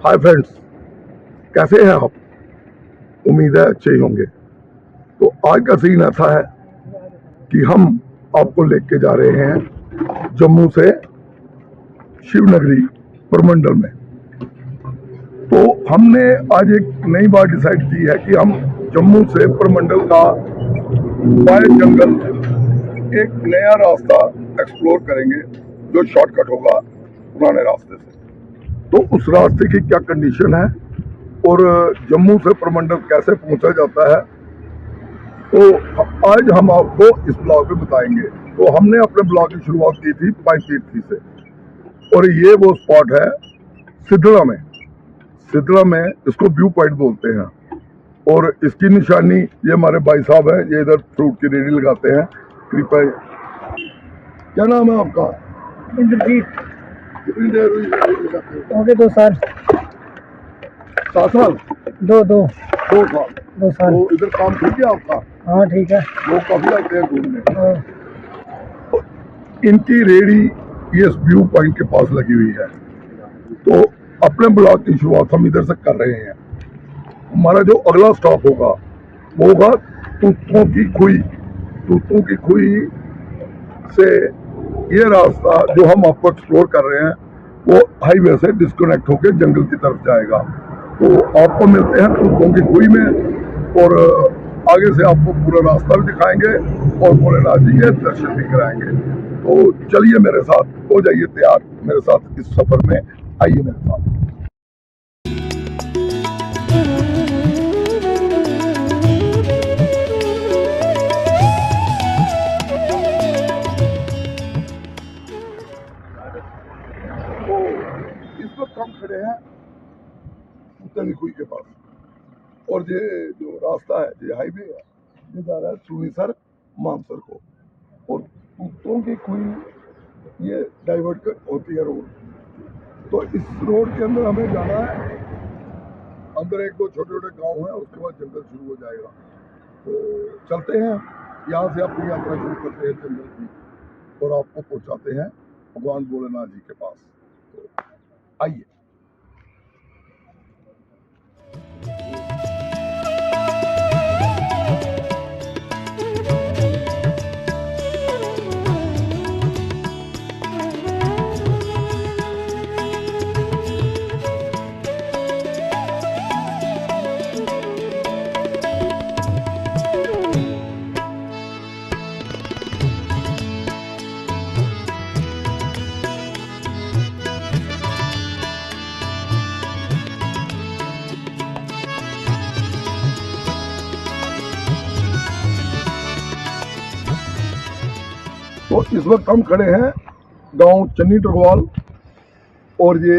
Hi friends, कैसे हैं आप? उम्मीद है अच्छे ही होंगे। तो आज का सीन ऐसा है कि हम आपको लेके जा रहे हैं जम्मू से शिवनगरी परमंडल में। तो हमने आज एक नई बात डिसाइड की है कि हम जम्मू से परमंडल का बाय जंगल एक नया रास्ता एक्सप्लोर करेंगे जो शॉर्टकट होगा पुराने रास्ते से। तो उस रास्ते की क्या कंडीशन है और जम्मू से परमंडल कैसे पहुंचा जाता है, तो आज हम आपको इस ब्लॉग में बताएंगे। तो हमने अपने ब्लॉग की शुरुआत की थी पाईतीर्थी से, और ये वो स्पॉट है सिद्धड़ा में। सिद्धड़ा में इसको व्यू पॉइंट बोलते हैं, और इसकी निशानी ये हमारे भाई साहब हैं, ये इधर फ्रूट की रेडी लगाते हैं। कृपया, क्या नाम है आपका? इंद्रजीत। कितनी देर हुई लगाते हो? हो गए 2 साल। 7 साल? 2 साल। 2 साल। तो इधर काम ठीक है आपका? हाँ ठीक है। लोग काफी आते हैं घूमने। हाँ। इनकी रेडी ये व्यू पॉइंट के पास लगी हुई है। तो अपने ब्लॉग की शुरुआत हम इधर से कर रहे हैं। हमारा जो अगला स्टॉप होगा वो होगा तूतों की खुई। तूतों की खुई से ये रास्ता जो हम आपको एक्सप्लोर कर रहे हैं वो हाईवे से डिस्कनेक्ट होकर जंगल की तरफ जाएगा। तो आपको मिलते हैं तूतों की खुई में, और आगे से आपको पूरा रास्ता भी दिखाएंगे और भोलेनाथ जी के दर्शन भी कराएंगे। तो चलिए मेरे साथ, हो जाइए तैयार मेरे साथ इस सफर में, आइए मेरे साथ। तो इस वक्त हम खड़े हैं तूतों खुई के पास, और ये जो रास्ता है, ये हाईवे है, ये जा रहा है सुनीसर मानसर को, और तूतों की खुई ये डाइवर्ट होती है रोड। तो इस रोड के अंदर हमें जाना है। अंदर 1-2 छोटे-छोटे गांव हैं, उसके बाद जंगल शुरू हो जाएगा। तो चलते हैं, यहाँ से अपनी यात्रा शुरू करते हैं जंगल की, और आपको पहुंचाते हैं भगवान भोलेनाथ जी के पास। तो आइए। तो इस वक्त हम खड़े हैं गांव चन्नी टरवाल, और ये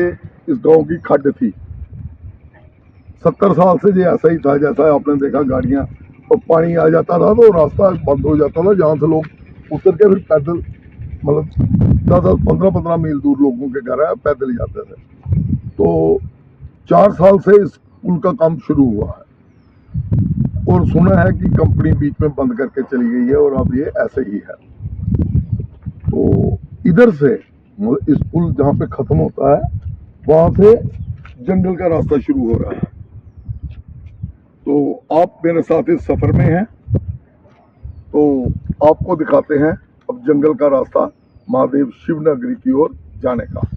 इस गांव की खड्ड थी। 70 साल से ये ऐसा ही था, जैसा आपने देखा गाड़ियां और पानी आ जाता था तो रास्ता बंद हो जाता था, जहाँ से लोग उतर के फिर पैदल, मतलब 10-15 मील दूर लोगों के घर है, पैदल जाते थे। तो 4 साल से इस पुल का काम शुरू हुआ है, और सुना है कि कंपनी बीच में बंद करके चली गई है, और अब ये ऐसे ही है। तो इधर से इस पुल जहाँ पे खत्म होता है वहां से जंगल का रास्ता शुरू हो रहा है। तो आप मेरे साथ इस सफर में हैं, तो आपको दिखाते हैं अब जंगल का रास्ता महादेव शिवनगरी की ओर जाने का।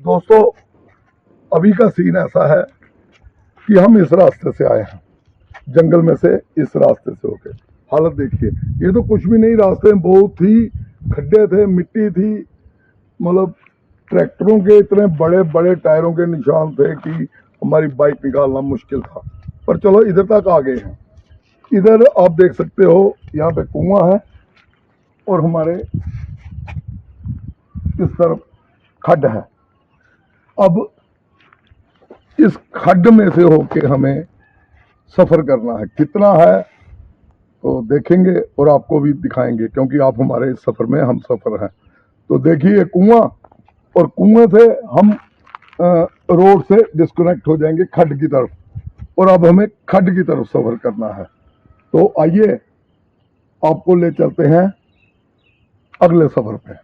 दोस्तों, अभी का सीन ऐसा है कि हम इस रास्ते से आए हैं, जंगल में से इस रास्ते से होके। हालत देखिए, ये तो कुछ भी नहीं, रास्ते में बहुत ही खड्डे थे, मिट्टी थी, मतलब ट्रैक्टरों के इतने बड़े बड़े टायरों के निशान थे कि हमारी बाइक निकालना मुश्किल था। पर चलो इधर तक आ गए हैं। इधर आप देख सकते हो, यहाँ पे कुआं है और हमारे इस तरफ खड्ड है। अब इस खड्ड में से होके हमें सफर करना है। कितना है तो देखेंगे और आपको भी दिखाएंगे, क्योंकि आप हमारे इस सफर में हम सफर हैं। तो देखिए कुआं, और कुएं से हम रोड से डिस्कनेक्ट हो जाएंगे खड्ड की तरफ, और अब हमें खड्ड की तरफ सफर करना है। तो आइए आपको ले चलते हैं अगले सफर पे।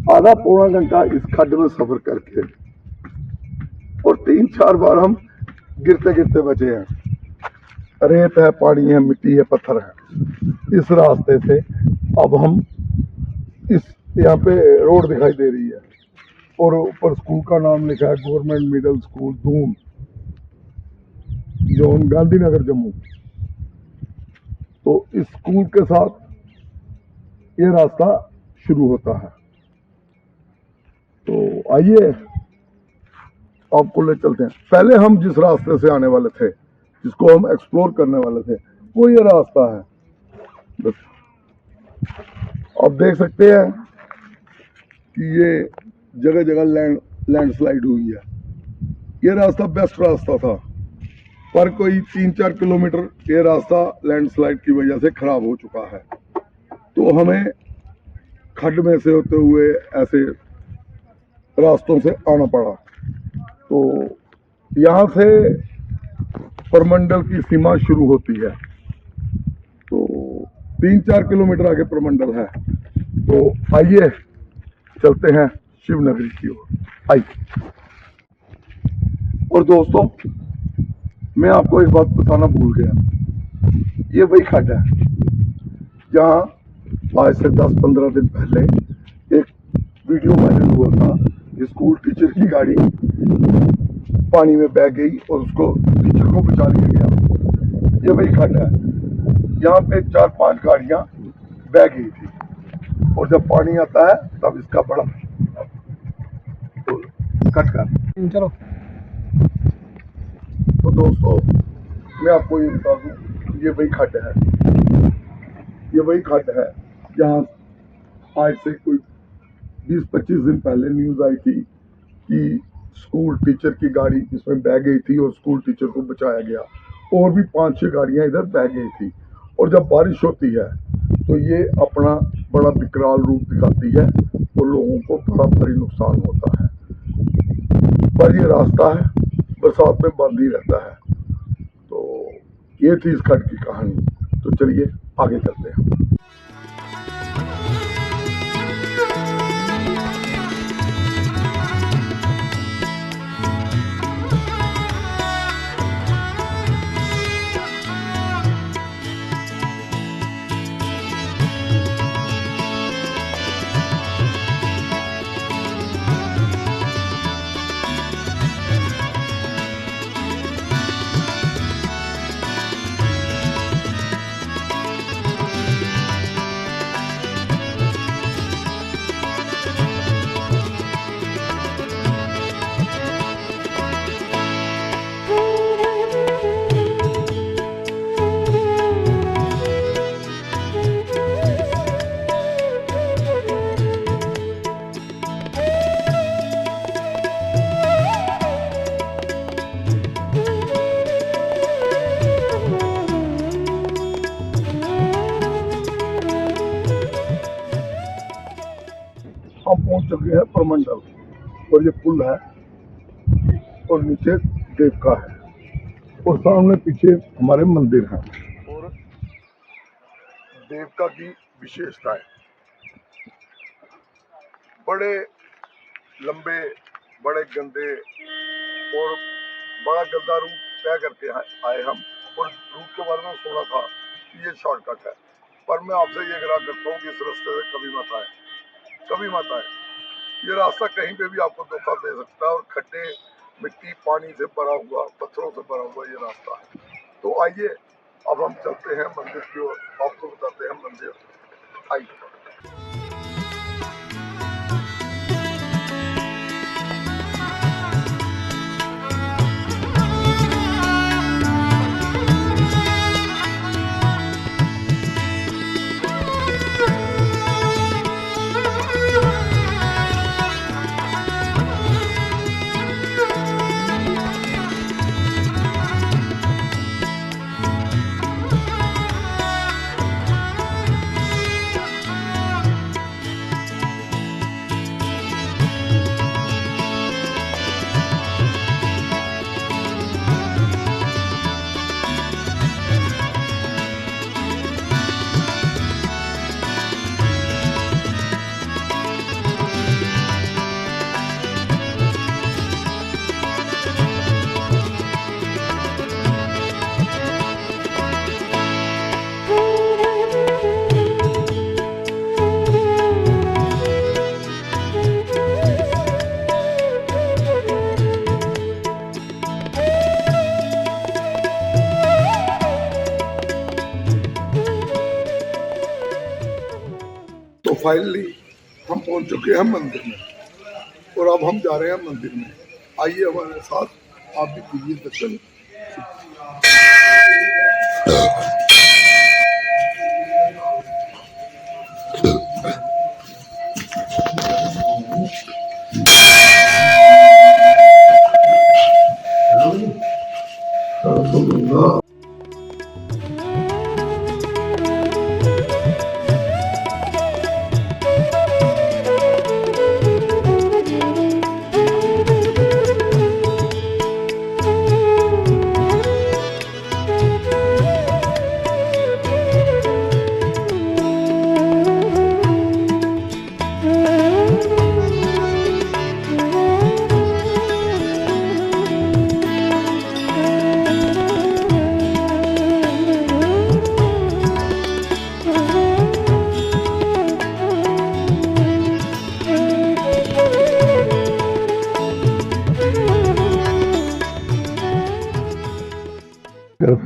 आधा पौना घंटा इस खड्ड में सफर करके, और 3-4 बार हम गिरते गिरते बचे हैं। रेत है, पानी है, मिट्टी है, पत्थर है। इस रास्ते से अब हम इस यहाँ पे रोड दिखाई दे रही है और ऊपर स्कूल का नाम लिखा है government middle school Doon, zone Gandhinagar Jammu. तो इस स्कूल के साथ ये रास्ता शुरू होता है। तो आइए आपको ले चलते हैं। पहले हम जिस रास्ते से आने वाले थे, जिसको हम एक्सप्लोर करने वाले थे, वो ये रास्ता है। बस आप देख सकते हैं कि ये जगह जगह लैंडस्लाइड हुई है। ये रास्ता बेस्ट रास्ता था, पर कोई 3-4 किलोमीटर ये रास्ता लैंडस्लाइड की वजह से खराब हो चुका है। तो हमें खड्ड में से होते हुए ऐसे रास्तों से आना पड़ा। तो यहाँ से परमंडल की सीमा शुरू होती है। तो 3-4 किलोमीटर आगे परमंडल है। तो आइए चलते हैं शिवनगरी की ओर। आइए। और दोस्तों, मैं आपको एक बात बताना भूल गया। ये वही खड्ड है जहाँ आज से 10-15 दिन पहले एक वीडियो वायरल हुआ था। स्कूल टीचर की गाड़ी पानी में बह गई और उसको टीचर को बचा लिया गया। ये वही खड्ड है। यहाँ पे 4-5 गाड़ियां बह गई थी, और जब पानी आता है तब इसका बड़ा तो कट कर। चलो। तो दोस्तों, मैं आपको ये बता दूं, ये वही खड्ड है। ये वही खड्ड है जहाँ आज से कोई 20-25 दिन पहले न्यूज आई थी कि स्कूल टीचर की गाड़ी इसमें बह गई थी और स्कूल टीचर को बचाया गया। और भी 5-6 गाड़ियां इधर बह गई थी। और जब बारिश होती है तो ये अपना बड़ा विकराल रूप दिखाती है और लोगों को बड़ा भारी नुकसान होता है। पर ये रास्ता है, बरसात में बंद ही रहता है। तो ये थी इस खड्ड की कहानी। तो चलिए आगे चलते हैं। प्रमंडल और ये पुल है और नीचे देवका है और सामने पीछे हमारे मंदिर हैं। और देवका की विशेषता है, बड़े लंबे, बड़े गंदे और बड़ा गंदा रूट तय करके आए हम। और रूट के बारे में सुना था कि ये शॉर्टकट है, पर मैं आपसे ये आग्रह करता हूँ कि इस रास्ते से कभी मत आए, कभी मत आए। ये रास्ता कहीं पे भी आपको धोखा दे सकता है और खड्डे, मिट्टी, पानी से भरा हुआ, पत्थरों से भरा हुआ ये रास्ता है। तो आइए अब हम चलते हैं मंदिर की ओर, आपको बताते हैं मंदिर। आइए। तो फाइनली हम पहुंच चुके हैं मंदिर में और अब हम जा रहे हैं मंदिर में। आइए हमारे साथ, आप भी कीजिए दर्शन।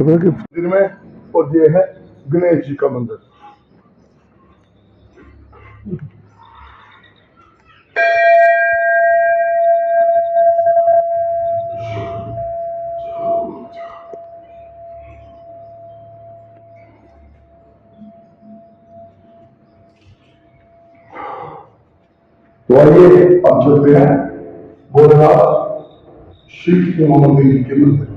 मंदिर में, और ये है गणेश जी का मंदिर। तो आइए अब चलते हैं भोलेनाथ श्री मंदिर जी के मंदिर।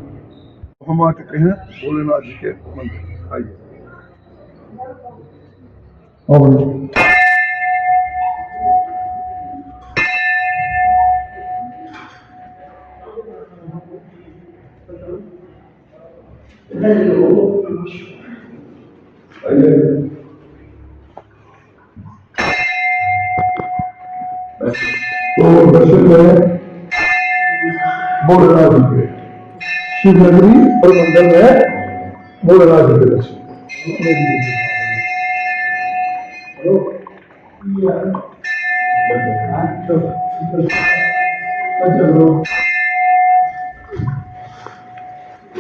हम आ चुके हैं भोलेनाथ जी के मंदिर। आइए। तो दर्शन करें भोलेनाथ जी के, शिव नगरी और मंदिर में भोलेनाथ जी के दर्शन।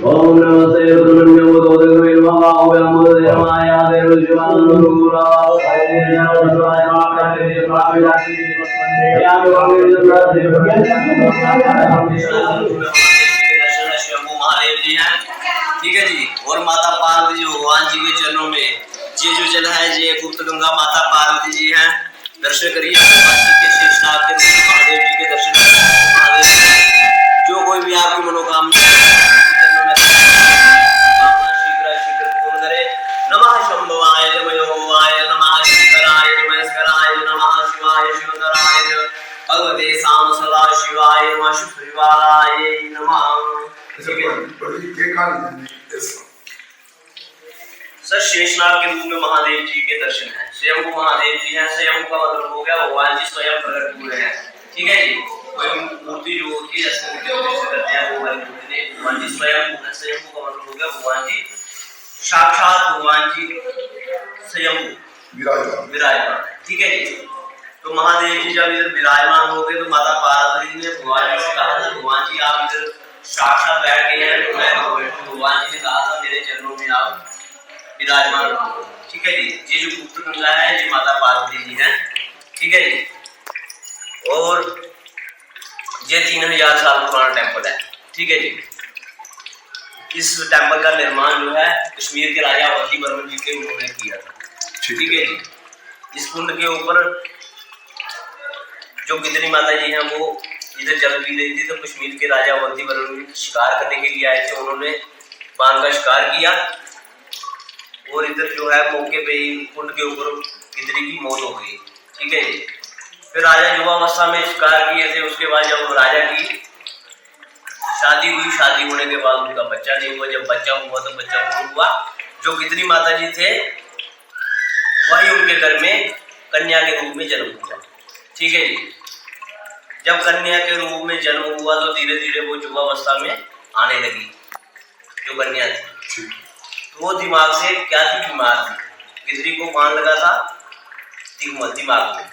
ओम नमस्ते सुब्रह्मण्यं गोदोदय नमः ओम देवाय देव शिवानुरूरा ठीक है जी। और माता पार्वती जी भगवान जी के चरणों में ये जो जल है ये गुप्त गंगा माता पार्वती जी हैं। दर्शन करिए महादेव जी के दर्शन करिए। जो कोई भी आपकी मनोकामना नमः शंभवाय नमः योगाय नमः शिवराय नमः शिवाय शिवधराय भगवते शिवाय नमः शुक्रिवाराय नमः। ठीक है सर, शेषनाग के रूप में महादेव जी के दर्शन है। स्वयं महादेव जी हैं। स्वयं का मतलब हो गया भगवान जी स्वयं प्रकट हुए हैं। ठीक है जी। कोई मूर्ति जो होती है जैसे मूर्ति करते हैं वो वाली मूर्ति नहीं, भगवान जी स्वयं है। स्वयं का मतलब हो गया भगवान जी साक्षात भगवान जी स्वयं विराजमान है। ठीक है जी। तो महादेव जी जब इधर विराजमान हो गए तो माता पार्वती ने भगवान जी से कहा था, भगवान जी आप इधर साक्षात बैठ गए हैं तो मैं भगवान जी ने कहा था मेरे चरणों में आप विराजमान हो। ठीक है जी। ये जो गुप्त गंगा है ये माता पार्वती जी हैं। ठीक है जी। और ये 3000 साल पुराना टेम्पल है। ठीक है जी। इस टेम्पल का निर्माण जो है कश्मीर के राजा अवंती वर्मन जी के उन्होंने किया था। ठीक है जी। इस कुंड के ऊपर जो गिदनी माता जी हैं वो इधर जल पी रही थी, तो कश्मीर के राजा अवंती वर्मन शिकार करने के लिए आए थे। उन्होंने बाघ का शिकार किया और इधर जो है मौके पे ही कुंड के ऊपर गिदनी की मौत हो गई। ठीक है जी। फिर राजा युवावस्था में शिकार किए थे। उसके बाद जब राजा की शादी हुई, शादी होने के बाद उनका बच्चा नहीं हुआ। जब बच्चा हुआ तो बच्चा कौन हुआ? जो गिदनी माता जी थे वही उनके घर में कन्या के रूप में जन्म हुआ। ठीक है जी। जब कन्या के रूप में जन्म हुआ तो धीरे धीरे वो युवावस्था में आने लगी जो कन्या थी। तो वो दिमाग से क्या थी, बीमार थी। गिदनी को मान लगा था दिमाग में।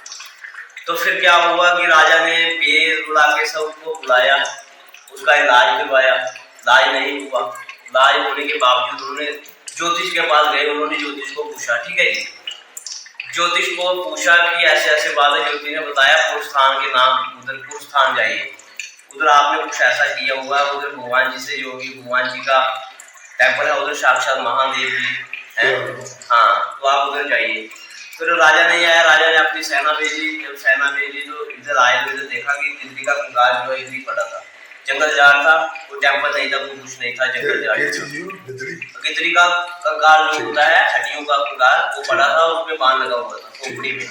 तो फिर क्या हुआ कि राजा ने बेर बुला के सबको बुलाया, उसका इलाज करवाया। इलाज नहीं हुआ। इलाज होने के बावजूद उन्होंने ज्योतिष के पास गए। उन्होंने ज्योतिष को पूछा। ठीक है जी। ज्योतिष को पूछा कि ऐसे ऐसे बात है। ज्योतिष ने बताया पुरस्थान के नाम, उधर पुरस्थान जाइए, उधर आपने कुछ ऐसा किया हुआ है। उधर भगवान जी से जो भी भगवान जी का टेम्पल है, उधर साक्षात महादेव जी है। हाँ, तो आप उधर जाइए। फिर राजा नहीं आया। राजा ने अपनी सेना भेजी। जब सेना भेजी तो इधर आए तो इधर देखा कि गिदनी का कंकाल जो है इधर ही पड़ा था। जंगल झाड़ था, वो टेम्पल नहीं था, कुछ नहीं था, जंगल झाड़। गिदनी का कंकाल जो होता है, हड्डियों का कंकाल, वो पड़ा था, उसमें बांध लगा हुआ था खोपड़ी में।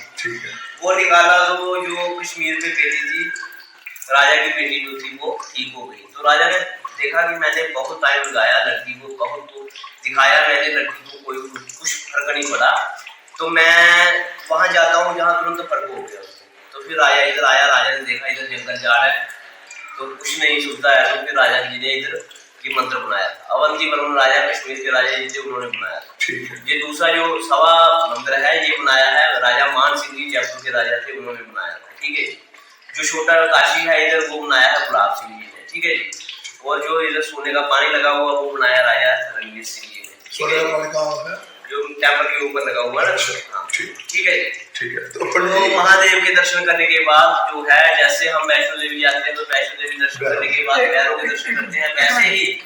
वो निकाला तो जो कश्मीर में बेटी थी, राजा की बेटी जो थी वो ठीक हो गई। तो राजा ने देखा कि मैंने बहुत टाइम लगाया लड़की को, बहुत तो दिखाया मैंने लड़की को, कोई कुछ फर्क नहीं पड़ा। तो मैं वहां जाता हूँ जहाँ तुरंत फर्क हो गया उसको। तो फिर राजा इधर आया। राजा ने देखा इधर जंगल झाड़ है तो कुछ नहीं सुनता है। तो फिर राजा जी ने इधर ये मंत्र बनाया था। अवंती वर्मन राजा कश्मीर के राजा जी थे, उन्होंने बनाया था। ये दूसरा जो सवा मंदिर है ये बनाया है राजा मान सिंह जी, जयपुर के राजा थे, उन्होंने बनाया था। ठीक है। जो छोटा काशी है इधर वो बनाया है गुलाब सिंह जी ने। ठीक है जी। और जो इधर सोने का पानी लगा हुआ वो बनाया राजा रणवीर सिंह जी ने। ठीक है। जो टेम्पल के ऊपर लगा हुआ है। ठीक है। ठीक है। तो महादेव के दर्शन करने के बाद जो है, जैसे हम वैष्णो देवी जाते हैं तो वैष्णो देवी दर्शन करने के बाद भैरव के दर्शन करते हैं, वैसे ही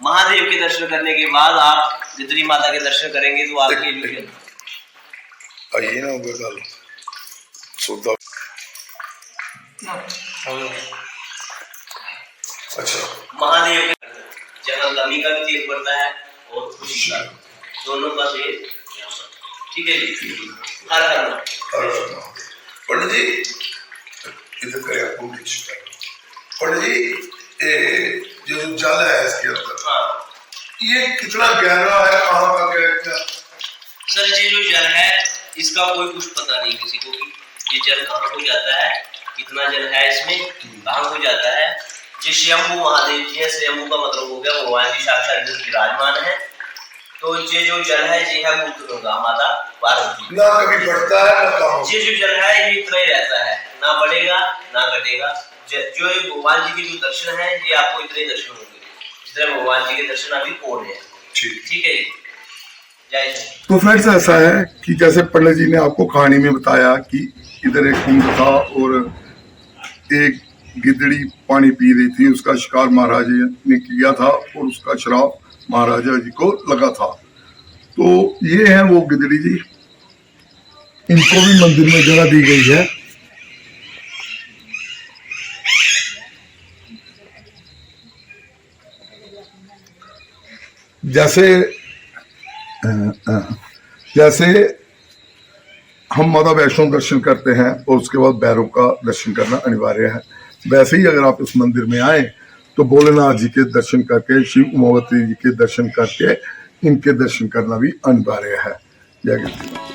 महादेव के दर्शन करने के बाद आप गिदनी माता के दर्शन करेंगे तो आपके लिए आइए ना गल सुधा। अच्छा, महादेव के जहाँ गमी का भी तेल पड़ता है और खुशी का, दोनों का तेल। ठीक है जी। हर हर पंडित जी इधर करे आपको पंडित जी, ये जो जल है इसके अंदर, हाँ, ये कितना गहरा है, कहाँ का क्या? सर ये जो जल है इसका कोई कुछ पता नहीं किसी को कि ये जल कहाँ हो जाता है, कितना जल है इसमें, कहाँ हो जाता है। ये स्वयंभू महादेव जी है। स्वयंभू का मतलब हो गया भगवान जी साक्षात विराजमान है। तो ये जो जल है ये है गुप्त गंगा माता पार्वती। ना कभी बढ़ता है ना कम। ये जो जल है ये इतना ही रहता है, ना बढ़ेगा ना घटेगा। जो भगवान जी के जो दर्शन है ये आपको इतने दर्शन होंगे जितने भगवान जी के दर्शन अभी हो रहे हैं। ठीक है। जय श्री। तो फ्रेंड्स ऐसा है कि जैसे पंडित जी ने आपको कहानी में बताया कि इधर एक कुंड था और एक गिदड़ी पानी पी रही थी, उसका शिकार महाराजा ने किया था और उसका श्राप महाराजा जी को लगा था। तो ये है वो गिदड़ी जी, इनको भी मंदिर में जगह दी गई है। जैसे हम माता वैष्णो दर्शन करते हैं और उसके बाद भैरव का दर्शन करना अनिवार्य है, वैसे ही अगर आप इस मंदिर में आए तो भोलेनाथ जी के दर्शन करके, शिव उमावती जी के दर्शन करके इनके दर्शन करना भी अनिवार्य है। जय गणेश।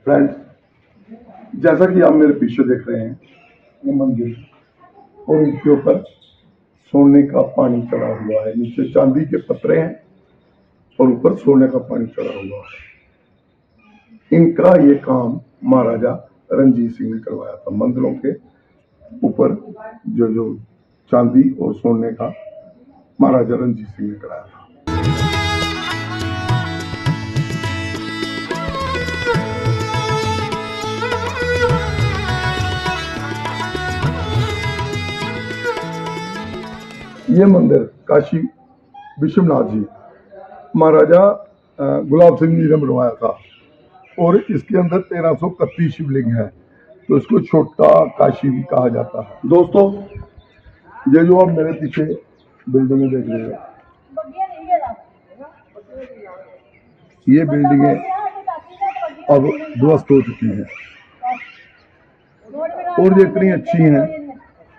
फ्रेंड्स, जैसा कि आप मेरे पीछे देख रहे हैं ये मंदिर, और इसके ऊपर सोने का पानी चढ़ा हुआ है। नीचे चांदी के पत्रे हैं और ऊपर सोने का पानी चढ़ा हुआ है। इनका ये काम महाराजा रणजीत सिंह ने करवाया था। मंदिरों के ऊपर जो चांदी और सोने का महाराजा रणजीत सिंह ने कराया था। ये मंदिर काशी विश्वनाथ जी महाराजा गुलाब सिंह जी ने बनवाया था, और इसके अंदर 1331 शिवलिंग है, तो इसको छोटा काशी भी कहा जाता है। दोस्तों, ये जो आप मेरे पीछे बिल्डिंगें देख रहे हैं, ये बिल्डिंगें अब ध्वस्त हो चुकी हैं और ये इतनी अच्छी हैं।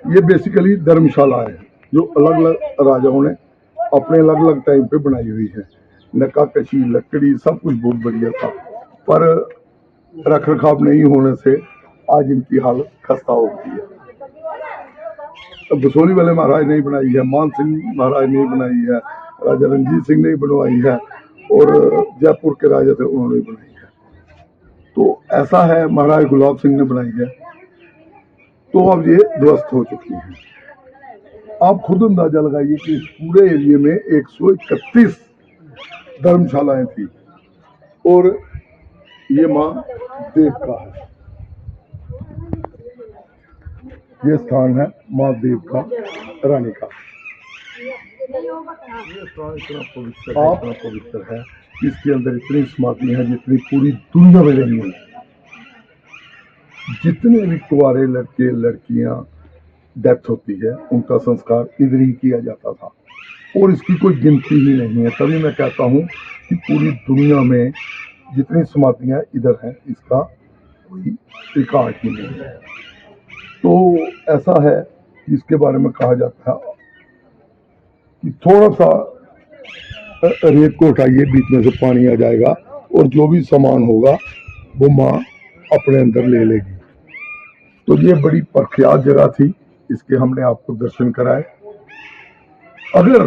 ये बेसिकली धर्मशाला है जो अलग अलग राजाओं ने अपने अलग अलग टाइम पे बनाई हुई है। नक्काशी, लकड़ी, सब कुछ बहुत बढ़िया था, पर रख रखाव नहीं होने से आज इनकी हालत खस्ता हो गई है। बसोली वाले महाराज ने बनाई है, मान सिंह महाराज ने बनाई है, राजा रणजीत सिंह ने बनवाई है, और जयपुर के राजा थे उन्होंने बनाई है। तो ऐसा है, महाराज गुलाब सिंह ने बनाई है। तो अब ये ध्वस्त हो चुकी है। आप खुद अंदाजा लगाइए कि इस पूरे एरिया में 131 धर्मशालाएं थी, और ये मां देव का है। ये स्थान है मां देव का, रानी का। ये स्थान इतना पवित्र है, इसके अंदर इतनी समाधि है जितनी पूरी दुनिया में नहीं है। जितने भी कुंवारे लड़के लड़कियां डेथ होती है उनका संस्कार इधर ही किया जाता था, और इसकी कोई गिनती ही नहीं है। तभी मैं कहता हूँ कि पूरी दुनिया में जितनी समाधियां इधर हैं इसका कोई रिकॉर्ड ही नहीं है। तो ऐसा है कि इसके बारे में कहा जाता है कि थोड़ा सा रेत को उठाइए, बीच में से पानी आ जाएगा, और जो भी सामान होगा वो माँ अपने अंदर ले लेगी। तो ये बड़ी प्रख्यात जगह थी, इसके हमने आपको दर्शन कराए। अगर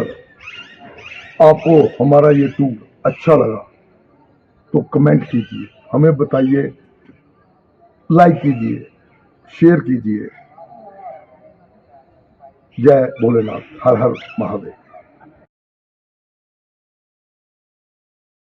आपको हमारा ये टूर अच्छा लगा तो कमेंट कीजिए, हमें बताइए, लाइक कीजिए, शेयर कीजिए। जय भोलेनाथ, हर हर महादेव।